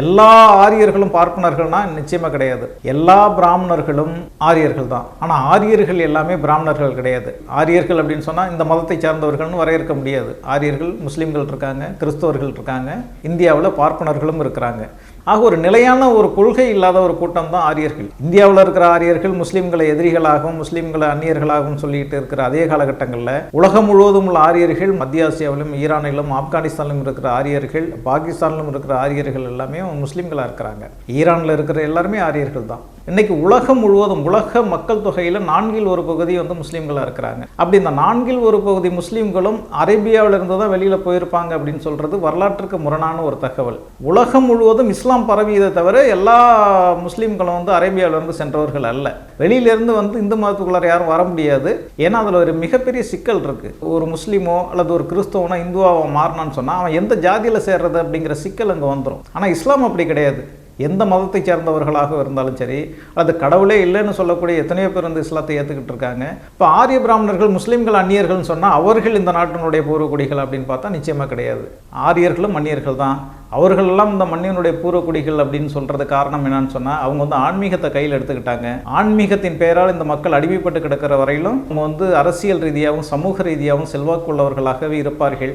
எல்லா ஆரியர்களும் பார்ப்பனர்கள்னா நிச்சயமாக கிடையாது. எல்லா பிராமணர்களும் ஆரியர்கள் தான். ஆனால் ஆரியர்கள் எல்லாமே பிராமணர்கள் கிடையாது. ஆரியர்கள் அப்படின்னு சொன்னால் இந்த மதத்தை சார்ந்தவர்கள்னு வரையறுக்க முடியாது. ஆரியர்கள் முஸ்லீம்கள் இருக்காங்க, கிறிஸ்தவர்கள் இருக்காங்க, இந்தியாவில் பார்ப்பனர்களும் இருக்கிறாங்க. ஆக ஒரு நிலையான ஒரு கொள்கை இல்லாத ஒரு கூட்டம் தான் ஆரியர்கள். இந்தியாவில் இருக்கிற ஆரியர்கள் முஸ்லீம்களை எதிரிகளாகவும் முஸ்லீம்களை அந்நியர்களாகவும் சொல்லிட்டு இருக்கிற அதே காலகட்டங்களில் உலகம் முழுவதும் உள்ள ஆரியர்கள், மத்திய ஆசியாவிலும் ஈரானிலும் ஆப்கானிஸ்தானிலும் இருக்கிற ஆரியர்கள், பாகிஸ்தானிலும் இருக்கிற ஆரியர்கள் எல்லாமே முஸ்லீம்களாக இருக்கிறாங்க. ஈரானில் இருக்கிற எல்லாருமே ஆரியர்கள் தான். இன்னைக்கு உலகம் முழுவதும் உலக மக்கள் தொகையில் 1/4 முஸ்லீம்களாக இருக்கிறாங்க. அப்படி இந்த 1/4 முஸ்லீம்களும் அரேபியாவில் இருந்து தான் வெளியில் போயிருப்பாங்க அப்படின்னு சொல்றது வரலாற்றுக்கு முரணான ஒரு தகவல். உலகம் முழுவதும் இஸ்லாம் பரவியதை தவிர எல்லா முஸ்லீம்களும் அரேபியாவிலிருந்து சென்றவர்கள் அல்ல. வெளியிலிருந்து இந்து மதத்துக்குள்ளார யாரும் வர முடியாது. ஏன்னா அதில் ஒரு மிகப்பெரிய சிக்கல் இருக்கு. ஒரு முஸ்லீமோ அல்லது ஒரு கிறிஸ்தவனோ இந்துவாக மாறினான்னு சொன்னால் அவன் எந்த ஜாதியில் சேர்றது அப்படிங்கிற சிக்கல் அங்கே வந்துடும். ஆனால் இஸ்லாம் அப்படி கிடையாது. எந்த மதத்தை சேர்ந்தவர்களாக இருந்தாலும் சரி, அது கடவுளே இல்லைன்னு சொல்லக்கூடிய எத்தனையோ பேர் இஸ்லாத்தை ஏற்றுக்கிட்டு இருக்காங்க. இப்போ ஆரிய பிராமணர்கள் முஸ்லீம்கள் அந்நியர்கள்னு சொன்னால் அவர்கள் இந்த நாட்டினுடைய பூர்வக்குடிகள் அப்படின்னு பார்த்தா நிச்சயமாக கிடையாது. ஆரியர்களும் அந்நியர்கள் தான். அவர்களெல்லாம் இந்த மண்ணினுடைய பூர்வக்குடிகள் அப்படின்னு சொல்றது காரணம் என்னன்னு சொன்னால் அவங்க ஆன்மீகத்தை கையில் எடுத்துக்கிட்டாங்க. ஆன்மீகத்தின் பெயரால் இந்த மக்கள் அடிமைப்பட்டு கிடக்கிற வரையிலும் அவங்க அரசியல் ரீதியாகவும் சமூக ரீதியாகவும் செல்வாக்குள்ளவர்களாகவே இருப்பார்கள்.